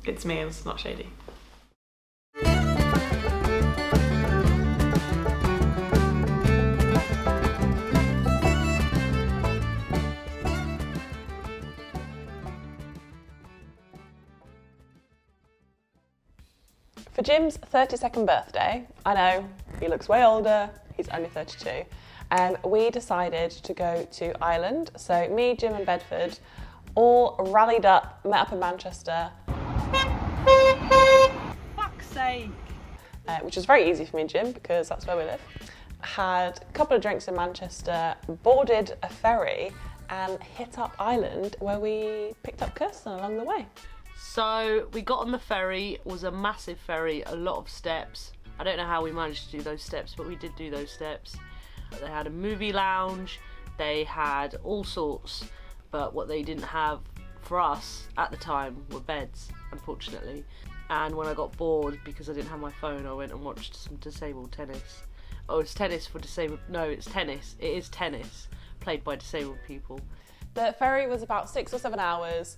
It's me, it's not shady. For Jim's 32nd birthday, I know, he looks way older, he's only 32, we decided to go to Ireland. So me, Jim and Bedford all rallied up, met up in Manchester. Fuck's sake! Which was very easy for me and Jim because that's where we live. Had a couple of drinks in Manchester, boarded a ferry and hit up Ireland where we picked up Kirsten along the way. So we got on the ferry. It was a massive ferry, a lot of steps. I don't know how we managed to do those steps, but we did do those steps. They had a movie lounge, they had all sorts, but what they didn't have for us at the time were beds, unfortunately. And when I got bored because I didn't have my phone, I went and watched some disabled tennis. Oh, it's tennis for disabled... No, it's tennis. It is tennis, played by disabled people. The ferry was about 6 or 7 hours,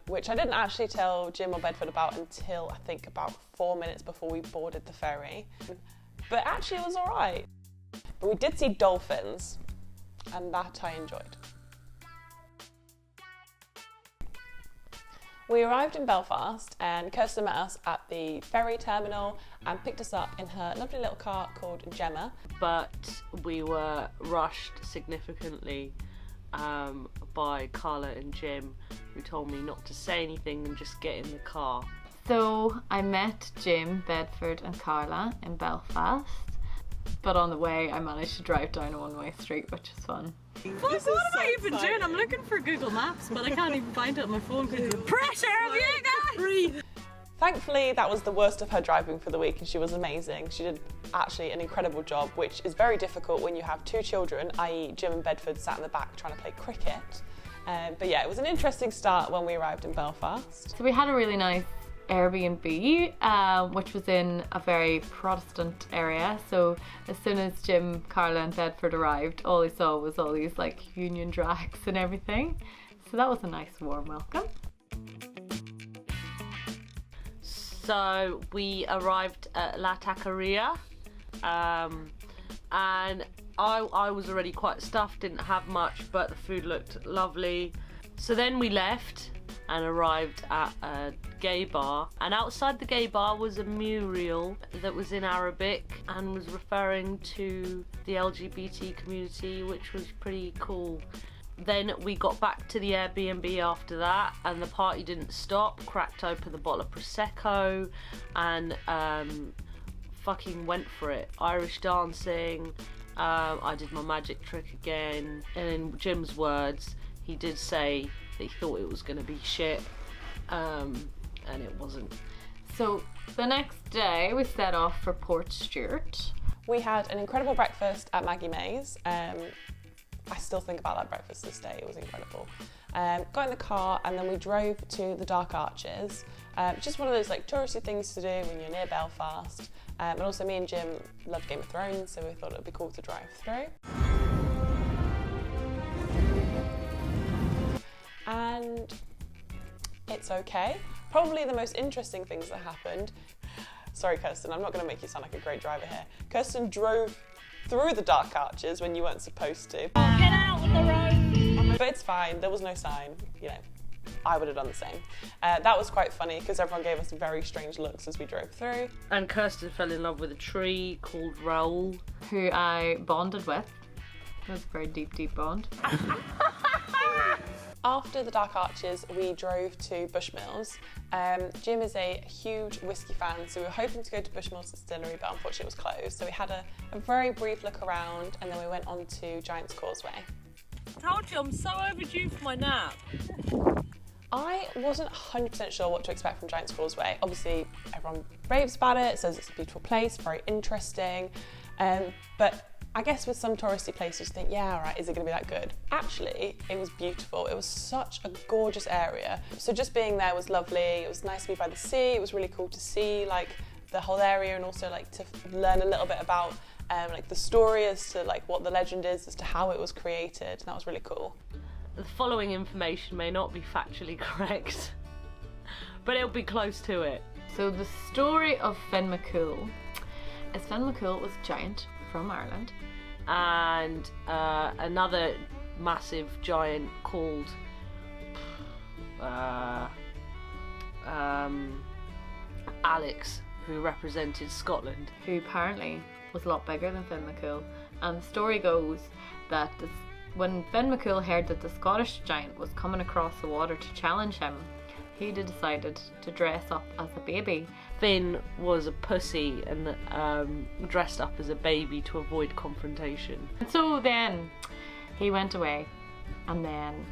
which I didn't actually tell Jim or Bedford about until I think about 4 minutes before we boarded the ferry. But actually it was all right. But we did see dolphins, and that I enjoyed. We arrived in Belfast and Kirsten met us at the ferry terminal and picked us up in her lovely little car called Gemma. But we were rushed significantly by Carla and Jim, who told me not to say anything and just get in the car. So I met Jim, Bedford and Carla in Belfast, but on the way I managed to drive down a one-way street, which is fun. What am I even doing? I'm looking for Google Maps, but I can't even find it on my phone because of the pressure of you guys! Breathe! Thankfully, that was the worst of her driving for the week and she was amazing. She did actually an incredible job, which is very difficult when you have 2 children, i.e. Jim and Bedford sat in the back trying to play cricket. But yeah, it was an interesting start when we arrived in Belfast. So we had a really nice Airbnb, which was in a very Protestant area. So as soon as Jim, Carla and Bedford arrived, all they saw was all these like Union Jacks and everything. So that was a nice warm welcome. So we arrived at La Taqueria, and I was already quite stuffed, didn't have much, but the food looked lovely. So then we left and arrived at a gay bar, and outside the gay bar was a mural that was in Arabic and was referring to the LGBT community, which was pretty cool. Then we got back to the Airbnb after that and the party didn't stop, cracked open the bottle of Prosecco and fucking went for it. Irish dancing, I did my magic trick again, and in Jim's words, he did say that he thought it was going to be shit, and it wasn't. So the next day we set off for Portstewart. We had an incredible breakfast at Maggie Mae's. I still think about that breakfast this day, it was incredible. Got in the car and then we drove to the Dark Arches, just one of those like touristy things to do when you're near Belfast. And also me and Jim loved Game of Thrones, so we thought it would be cool to drive through. And it's okay. Probably the most interesting things that happened. Sorry Kirsten, I'm not going to make you sound like a great driver here. Kirsten drove through the Dark Arches when you weren't supposed to. Get out of the road! But it's fine, there was no sign, you know, I would have done the same. That was quite funny because everyone gave us very strange looks as we drove through. And Kirsten fell in love with a tree called Raoul, who I bonded with. It was a very deep, deep bond. After the Dark Arches, we drove to Bushmills. Jim is a huge whiskey fan, so we were hoping to go to Bushmills Distillery, but unfortunately it was closed. So we had a very brief look around, and then we went on to Giant's Causeway. I told you I'm so overdue for my nap. I wasn't 100% sure what to expect from Giant's Causeway. Obviously, everyone raves about it, says it's a beautiful place, very interesting, but I guess with some touristy places you think, yeah, all right, is it going to be that good? Actually, it was beautiful. It was such a gorgeous area. So just being there was lovely. It was nice to be by the sea. It was really cool to see like the whole area and also like to learn a little bit about like the story as to like what the legend is as to how it was created. And that was really cool. The following information may not be factually correct, but it'll be close to it. So the story of Finn McCool is Finn McCool was a giant from Ireland. And another massive giant called Alex, who represented Scotland. Who apparently was a lot bigger than Finn McCool. And the story goes that when Finn McCool heard that the Scottish giant was coming across the water to challenge him, he decided to dress up as a baby. Finn was a pussy and dressed up as a baby to avoid confrontation. And so then he went away and then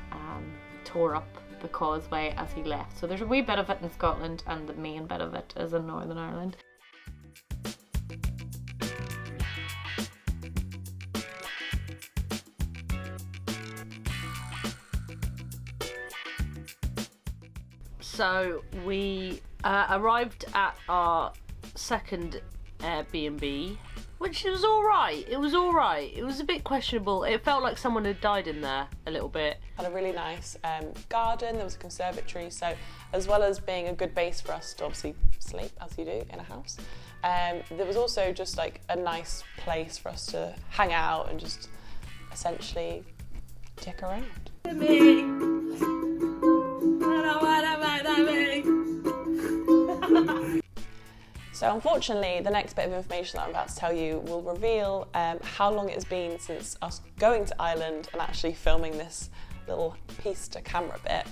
tore up the causeway as he left. So there's a wee bit of it in Scotland and the main bit of it is in Northern Ireland. So we arrived at our second Airbnb, which was alright. It was alright. It was a bit questionable. It felt like someone had died in there a little bit. Had a really nice garden, there was a conservatory, so as well as being a good base for us to obviously sleep, as you do in a house, there was also just like a nice place for us to hang out and just essentially dick around. So unfortunately, the next bit of information that I'm about to tell you will reveal how long it has been since us going to Ireland and actually filming this little piece to camera bit.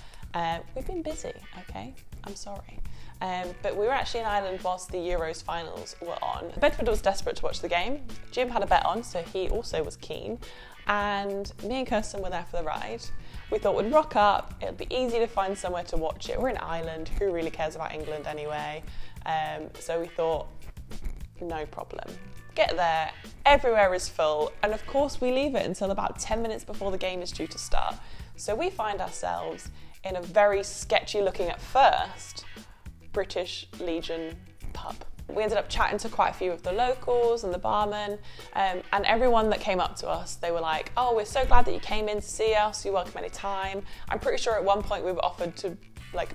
We've been busy, okay? I'm sorry. But we were actually in Ireland whilst the Euros finals were on. Bedford was desperate to watch the game. Jim had a bet on, so he also was keen. And me and Kirsten were there for the ride. We thought we'd rock up, it'd be easy to find somewhere to watch it. We're in Ireland, who really cares about England anyway? So we thought, no problem. Get there, everywhere is full, and of course we leave it until about 10 minutes before the game is due to start. So we find ourselves in a very sketchy looking at first British Legion pub. We ended up chatting to quite a few of the locals and the barman, and everyone that came up to us, they were like, oh, we're so glad that you came in to see us, you're welcome anytime. I'm pretty sure at one point we were offered to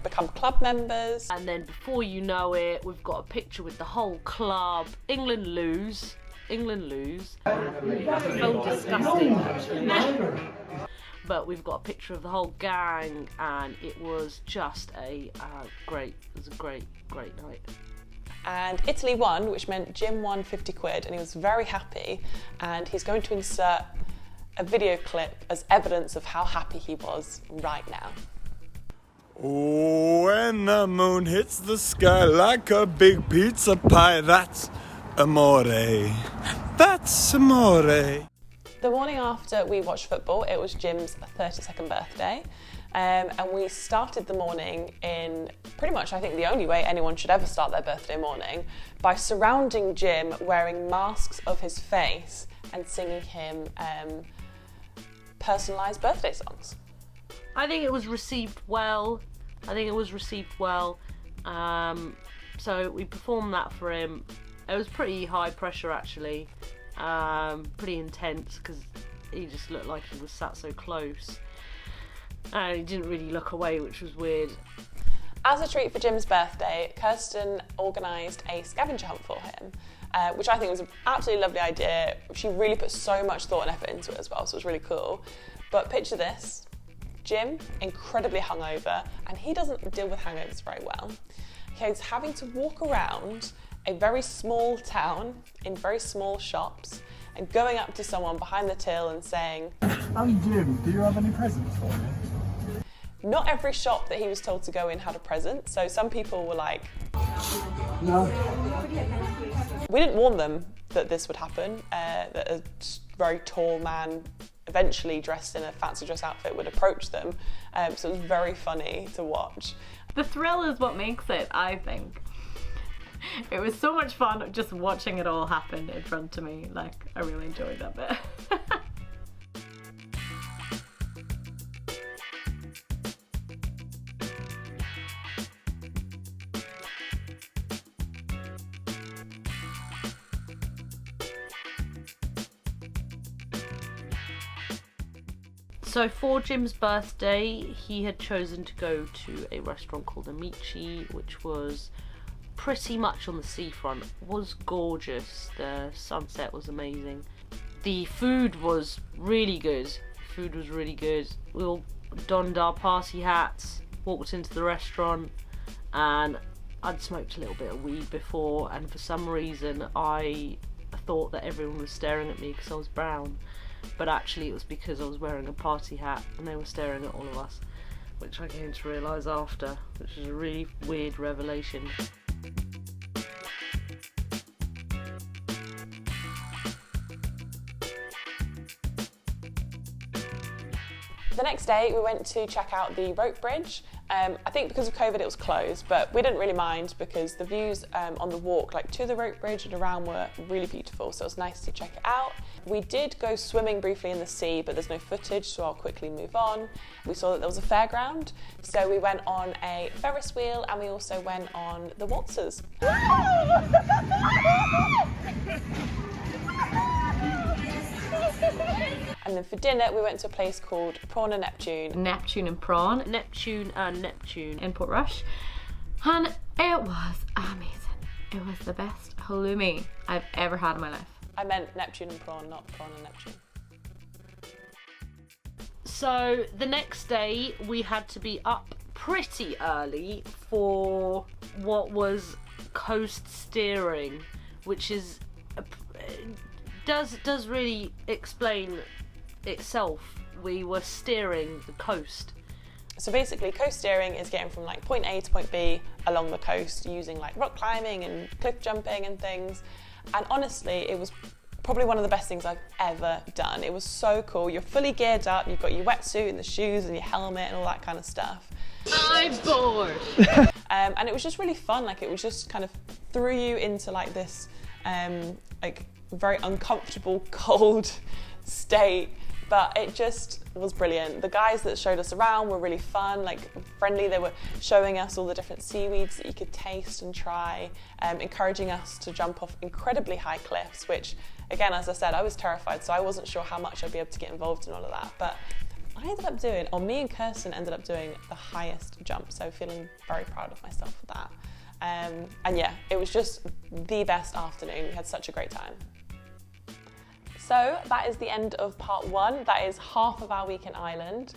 become club members. And then before you know it, we've got a picture with the whole club. England lose. So disgusting. But we've got a picture of the whole gang, and it was just a great night. And Italy won, which meant Jim won 50 quid, and he was very happy, and he's going to insert a video clip as evidence of how happy he was right now. When the moon hits the sky like a big pizza pie, that's amore. That's amore. The morning after we watched football, it was Jim's 32nd birthday, and we started the morning in pretty much, I think, the only way anyone should ever start their birthday morning, by surrounding Jim wearing masks of his face and singing him personalised birthday songs. I think it was received well. So we performed that for him. It was pretty high pressure actually, pretty intense because he just looked like he was sat so close. And he didn't really look away, which was weird. As a treat for Jim's birthday, Kirsten organised a scavenger hunt for him, which I think was an absolutely lovely idea. She really put so much thought and effort into it as well, so it was really cool. But picture this. Jim, incredibly hungover, and he doesn't deal with hangovers very well. He's having to walk around a very small town in very small shops and going up to someone behind the till and saying, I'm Jim, do you have any presents for me? Not every shop that he was told to go in had a present, so some people were like, No. we didn't warn them that this would happen, that a very tall man eventually dressed in a fancy dress outfit would approach them, so it was very funny to watch. The thrill is what makes it, I think. It was so much fun just watching it all happen in front of me. Like, I really enjoyed that bit. So for Jim's birthday, he had chosen to go to a restaurant called Amici, which was pretty much on the seafront. It was gorgeous. The sunset was amazing. The food was really good. We all donned our party hats, walked into the restaurant, and I'd smoked a little bit of weed before, and for some reason I thought that everyone was staring at me because I was brown, but actually it was because I was wearing a party hat and they were staring at all of us, which I came to realise after, which was a really weird revelation. The next day we went to check out the rope bridge. I think because of COVID it was closed, but we didn't really mind because the views on the walk like to the rope bridge and around were really beautiful, so it was nice to check it out. We did go swimming briefly in the sea, but there's no footage, so I'll quickly move on. We saw that there was a fairground, so we went on a Ferris wheel and we also went on the waltzers. And then for dinner we went to a place called Prawn and Neptune. Neptune and Prawn Neptune and Neptune. in Portrush, and it was amazing. It was the best halloumi I've ever had in my life. I meant Neptune and Prawn, not Prawn and Neptune. So the next day we had to be up pretty early for what was coast steering, which is does really explain itself. We were steering the coast. So basically coast steering is getting from like point A to point B along the coast using like rock climbing and cliff jumping and things. And honestly, it was probably one of the best things I've ever done. It was so cool. You're fully geared up, you've got your wetsuit and the shoes and your helmet and all that kind of stuff. I'm bored. And it was just really fun. Like it was just kind of threw you into like this like very uncomfortable cold state, but it just was brilliant. The guys that showed us around were really fun, like friendly. They were showing us all the different seaweeds that you could taste and try, encouraging us to jump off incredibly high cliffs, which again, as I said, I was terrified, so I wasn't sure how much I'd be able to get involved in all of that, but I ended up doing, or me and Kirsten ended up doing the highest jump, so feeling very proud of myself for that. And yeah, it was just the best afternoon. We had such a great time. So that is the end of part one. That is half of our week in Ireland.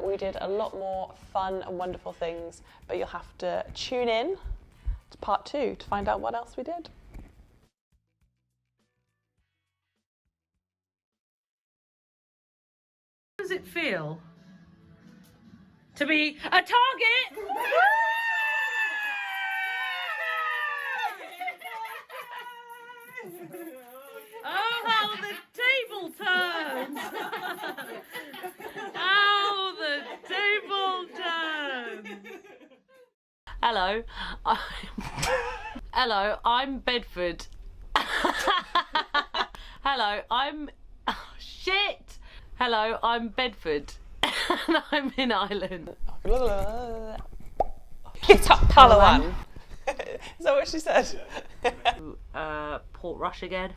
We did a lot more fun and wonderful things, but you'll have to tune in to part two to find out what else we did. How does it feel to be a target? Oh, how the table turns! How the table turns! Hello, I'm Bedford. Hello, I'm Bedford. And I'm in Ireland. It's up Palawan. Is that what she said? Portrush again.